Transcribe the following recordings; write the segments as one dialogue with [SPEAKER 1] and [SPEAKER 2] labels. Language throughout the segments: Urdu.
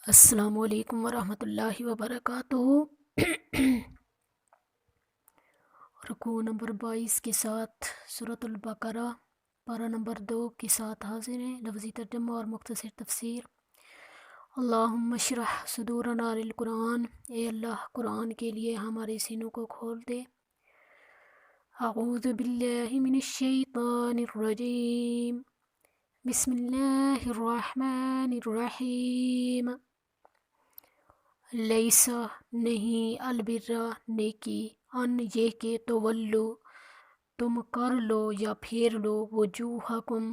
[SPEAKER 1] السلام علیکم ورحمۃ اللہ وبرکاتہ۔ رکوع نمبر 22 کے ساتھ سورۃ البقرہ پارہ نمبر 2 کے ساتھ حاضر ہیں۔ لفظی ترجمہ اور مختصر تفسیر۔ اللہم اشرح صدورنا للقرآن، اے اللہ قرآن کے لیے ہمارے سینوں کو کھول دے۔ اعوذ باللہ من الشیطان الرجیم، بسم اللہ الرحمن الرحیم۔ لیسا نہیں، البرا نیکی، ان یہ کہ تولو تم کر لو یا پھیر لو، وجوہکم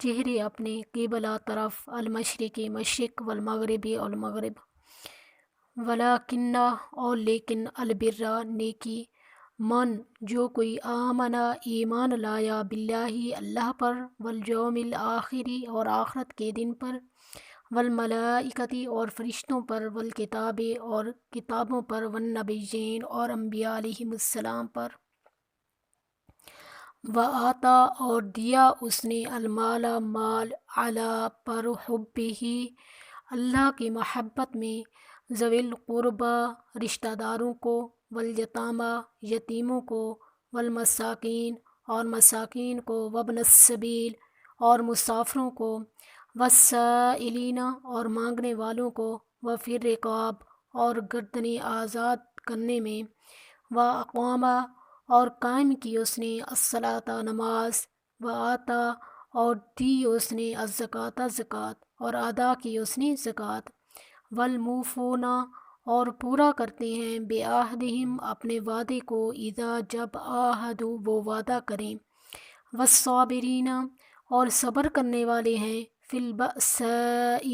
[SPEAKER 1] چہرے اپنے، قبلہ طرف، المشرق مشرق، والمغربی اور مغرب، ولیکنہ اور لیکن، البرا نیکی، من جو کوئی آمنا ایمان لایا، باللہ اللہ پر، والیوم الآخری اور آخرت کے دن پر، والملائکتی اور فرشتوں پر، والکتاب اور کتابوں پر، والنبیین اور انبیاء علیہم السلام پر، وآتا اور دیا اس نے، المال مال، علی پر، حبہ اللہ کی محبت میں، ذوی القربى رشتہ داروں کو، والیتامى یتیموں کو، والمساکین اور مساکین کو، وابن السبیل اور مسافروں کو، والسائلین اور مانگنے والوں کو، وفی الرقاب اور گردنیں آزاد کرنے میں، واقام اور قائم کی اس نے، الصلاۃ نماز، وآتا اور دی اس نے، الزکوٰۃ زکوٰۃ اور ادا کی اس نے زکوٰۃ، والموفون اور پورا کرتے ہیں، بعہدہم اپنے وعدے کو، اذا جب عاہدوا وہ وعدہ کریں، والصابرین اور صبر کرنے والے ہیں، فی البأساء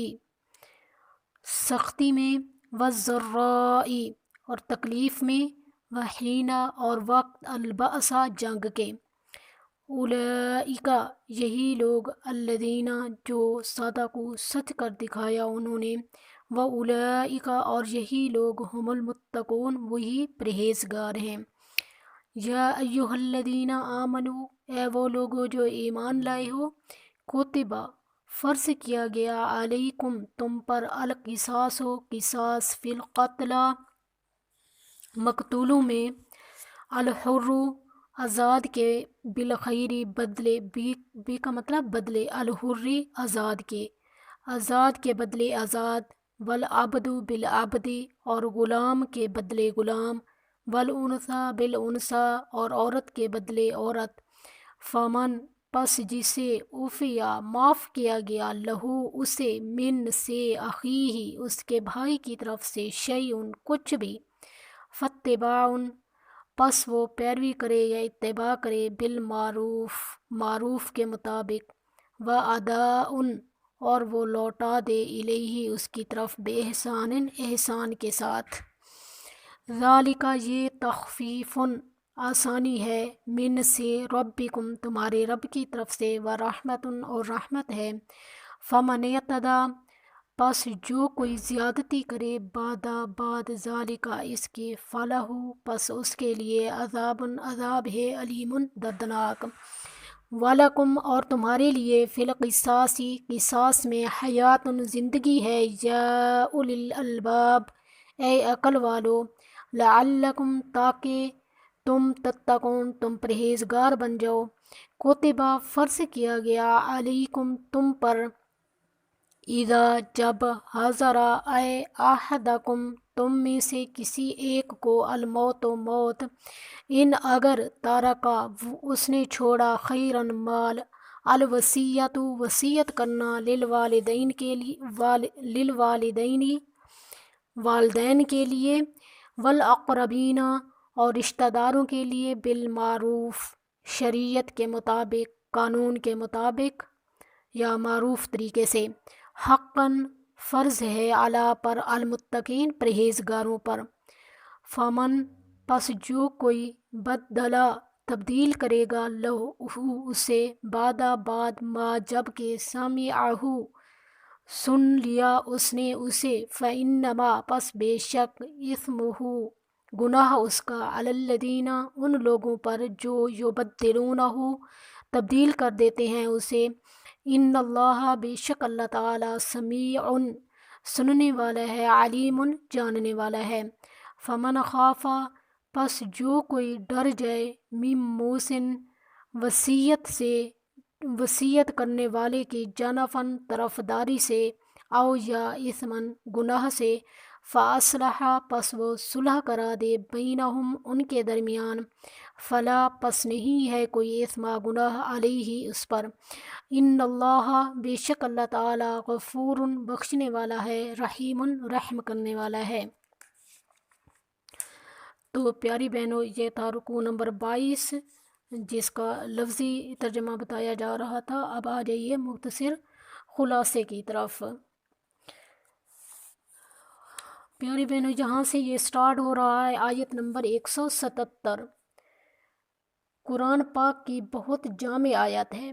[SPEAKER 1] سختی میں، والضراء اور تکلیف میں، وحین اور وقت البأس جنگ کے، اولئک یہی لوگ، الذین جو صدقوا سچ کر دکھایا انہوں نے، واولئک اور یہی لوگ، هم المتقون وہی پرہیزگار ہیں۔ یا ایہا الذین آمنوا اے وہ لوگو جو ایمان لائے ہو، کتبہ فرض کیا گیا، علیکم تم پر، القصاص قصاص، فی القتلی مقتولوں میں، الحر آزاد کے، بالخیر بدلے، بی کا مطلب بدلے، الحر آزاد کے بدلے آزاد، والعبد بالعبد اور غلام کے بدلے غلام، والانثی بالانثی اور عورت کے بدلے عورت، فمن پس جسے، عفیا معاف کیا گیا، لہو اسے، من سے، اخیہ اس کے بھائی کی طرف سے، شیء کچھ بھی، فاتباع پس وہ پیروی کرے یا اتباع کرے، بالمعروف معروف کے مطابق، واداء اور وہ لوٹا دے، الیہ اس کی طرف، باحسان احسان کے ساتھ، ذالک یہ، تخفیف آسانی ہے، من سے، ربکم تمہارے رب کی طرف سے، ورحمت اور رحمت ہے، فمن اعتدی پس جو کوئی زیادتی کرے، بعد ذالک اس کے، فلہ پس اس کے لیے، عذاب عذاب ہے، علیم دردناک، وَلَکُمْ اور تمہارے لیے، فی القصاص قصاص میں، حیات زندگی ہے، یا اولی الالباب اے عقل والو، لعلکم تاکہ تم، تتقون تم پرہیزگار بن جاؤ، کتبہ فرض کیا گیا، علیکم تم پر، اذا جب، حضر اے احدکم تم میں سے کسی ایک کو، الموت موت، ان اگر، تارکا اس نے چھوڑا، خیرا مال، الوصیۃ وصیت کرنا، للوالدین کے لیے، والدین کے لیے، والاقربین اور رشتہ داروں کے لیے، بالمعروف شریعت کے مطابق، قانون کے مطابق یا معروف طریقے سے، حقاً فرض ہے، علی پر، المتقین پرہیزگاروں پر، فمن پس جو کوئی، بدلا تبدیل کرے گا، لہو اسے، بعد ما جب کہ، سمعہ سن لیا اس نے اسے، فإنما پس بے شک، اثمہ گناہ اس کا، علی الذین ان لوگوں پر، جو یبدلونہ تبدیل کر دیتے ہیں اسے، ان اللہ بے شک اللہ تعالی، سمیع سننے والا ہے، علیم جاننے والا ہے۔ فمن خافا پس جو کوئی ڈر جائے، مم موسن وصیت کرنے والے کی، جنفن طرفداری سے، او یا اثمن گناہ سے، فاصلح پس وہ صلح کرا دے، بینہم ان کے درمیان، فلا پس نہیں ہے کوئی اثم گناہ علیہ اس پر، ان اللہ بے شک اللہ تعالی غفور بخشنے والا ہے، رحیم رحم کرنے والا ہے۔ تو پیاری بہنوں، یہ تھا رکوع نمبر 22 جس کا لفظی ترجمہ بتایا جا رہا تھا۔ اب آ جائیے مختصر خلاصے کی طرف۔ پیاری بہنوں، جہاں سے یہ سٹارٹ ہو رہا ہے آیت نمبر 177، قرآن پاک کی بہت جامع آیت ہے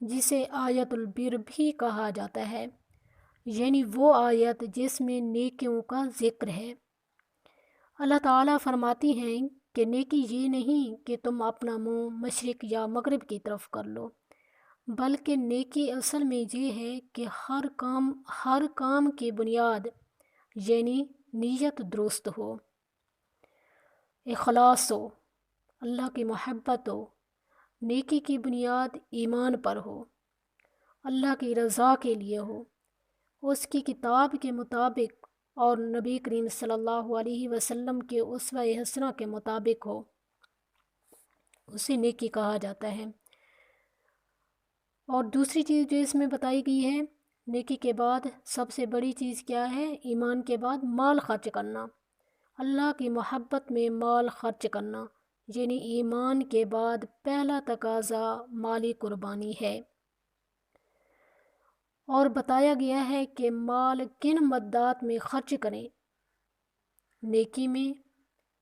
[SPEAKER 1] جسے آیت البر بھی کہا جاتا ہے، یعنی وہ آیت جس میں نیکیوں کا ذکر ہے۔ اللہ تعالیٰ فرماتی ہیں کہ نیکی یہ نہیں کہ تم اپنا منہ مشرق یا مغرب کی طرف کر لو، بلکہ نیکی اصل میں یہ ہے کہ ہر کام کی بنیاد یعنی نیت درست ہو، اخلاص ہو، اللہ کی محبت ہو، نیکی کی بنیاد ایمان پر ہو، اللہ کی رضا کے لیے ہو، اس کی کتاب کے مطابق اور نبی کریم صلی اللہ علیہ وسلم کے اسوہ حسنہ کے مطابق ہو، اسے نیکی کہا جاتا ہے۔ اور دوسری چیز جو اس میں بتائی گئی ہے، نیکی کے بعد سب سے بڑی چیز کیا ہے؟ ایمان کے بعد مال خرچ کرنا، اللہ کی محبت میں مال خرچ کرنا، یعنی ایمان کے بعد پہلا تقاضا مالی قربانی ہے۔ اور بتایا گیا ہے کہ مال کن مدات میں خرچ کریں۔ نیکی میں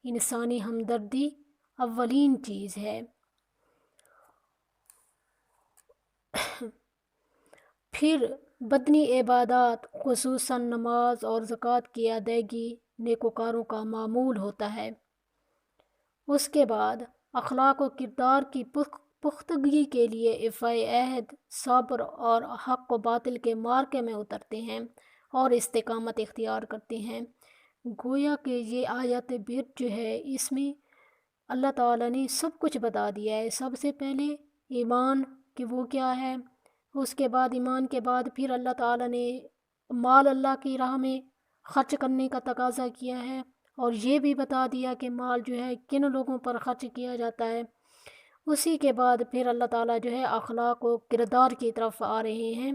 [SPEAKER 1] انسانی ہمدردی اولین چیز ہے، پھر بدنی عبادات خصوصاً نماز اور زکوٰۃ کی ادائیگی نیکوکاروں کا معمول ہوتا ہے۔ اس کے بعد اخلاق و کردار کی پختگی کے لیے ایفائے عہد، صبر اور حق و باطل کے معرکے میں اترتے ہیں اور استقامت اختیار کرتے ہیں۔ گویا کہ یہ آیت بر جو ہے، اس میں اللہ تعالیٰ نے سب کچھ بتا دیا ہے۔ سب سے پہلے ایمان کہ وہ کیا ہے، اس کے بعد ایمان کے بعد پھر اللہ تعالیٰ نے مال اللہ کی راہ میں خرچ کرنے کا تقاضا کیا ہے، اور یہ بھی بتا دیا کہ مال جو ہے کن لوگوں پر خرچ کیا جاتا ہے۔ اسی کے بعد پھر اللہ تعالیٰ جو ہے اخلاق و کردار کی طرف آ رہے ہیں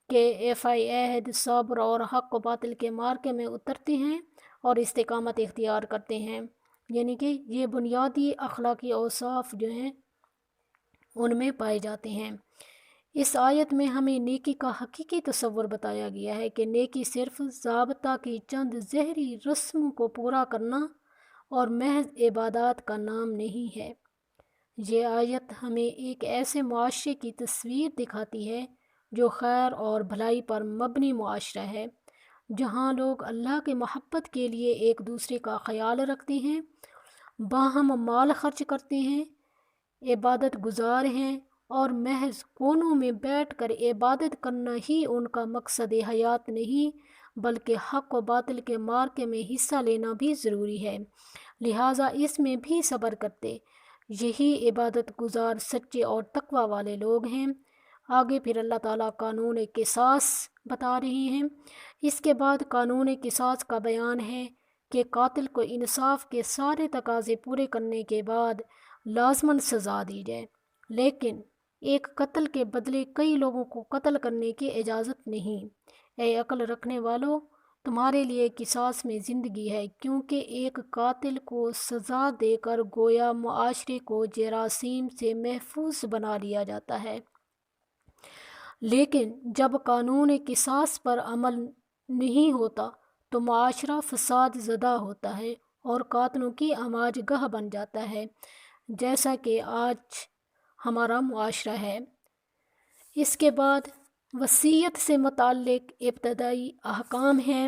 [SPEAKER 1] کہ ایفائے عہد، صبر اور حق و باطل کے معرکے میں اترتے ہیں اور استقامت اختیار کرتے ہیں، یعنی کہ یہ بنیادی اخلاقی اوصاف جو ہیں ان میں پائے جاتے ہیں۔ اس آیت میں ہمیں نیکی کا حقیقی تصور بتایا گیا ہے کہ نیکی صرف ضابطہ کی چند ظاہری رسم کو پورا کرنا اور محض عبادات کا نام نہیں ہے۔ یہ آیت ہمیں ایک ایسے معاشرے کی تصویر دکھاتی ہے جو خیر اور بھلائی پر مبنی معاشرہ ہے، جہاں لوگ اللہ کی محبت کے لیے ایک دوسرے کا خیال رکھتے ہیں، باہم مال خرچ کرتے ہیں، عبادت گزار ہیں، اور محض کونوں میں بیٹھ کر عبادت کرنا ہی ان کا مقصد حیات نہیں، بلکہ حق و باطل کے معرکے میں حصہ لینا بھی ضروری ہے، لہٰذا اس میں بھی صبر کرتے۔ یہی عبادت گزار سچے اور تقوی والے لوگ ہیں۔ آگے پھر اللہ تعالیٰ قانون قصاص بتا رہے ہیں۔ اس کے بعد قانون قصاص کا بیان ہے کہ قاتل کو انصاف کے سارے تقاضے پورے کرنے کے بعد لازماً سزا دی جائے، لیکن ایک قتل کے بدلے کئی لوگوں کو قتل کرنے کی اجازت نہیں۔ اے عقل رکھنے والو، تمہارے لیے قصاص میں زندگی ہے، کیونکہ ایک قاتل کو سزا دے کر گویا معاشرے کو جراثیم سے محفوظ بنا لیا جاتا ہے، لیکن جب قانون قصاص پر عمل نہیں ہوتا تو معاشرہ فساد زدہ ہوتا ہے اور قاتلوں کی آماج گاہ بن جاتا ہے، جیسا کہ آج ہمارا معاشرہ ہے۔ اس کے بعد وصیت سے متعلق ابتدائی احکام ہیں۔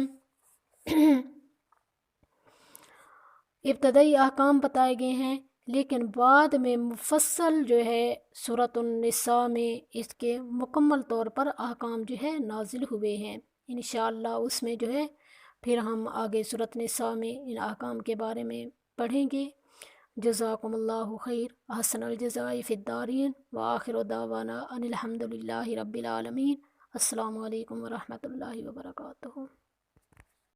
[SPEAKER 1] ابتدائی احکام بتائے گئے ہیں، لیکن بعد میں مفصل جو ہے سورۃ النساء میں اس کے مکمل طور پر احکام جو ہے نازل ہوئے ہیں۔ انشاءاللہ اس میں جو ہے پھر ہم آگے سورۃ نساء میں ان احکام کے بارے میں پڑھیں گے۔ جزاکم اللہ خیر، احسن الجزاء فی الدارین، وآخر دعوانا ان الحمد للہ رب العالمین۔ السلام علیکم ورحمۃ اللہ وبرکاتہ۔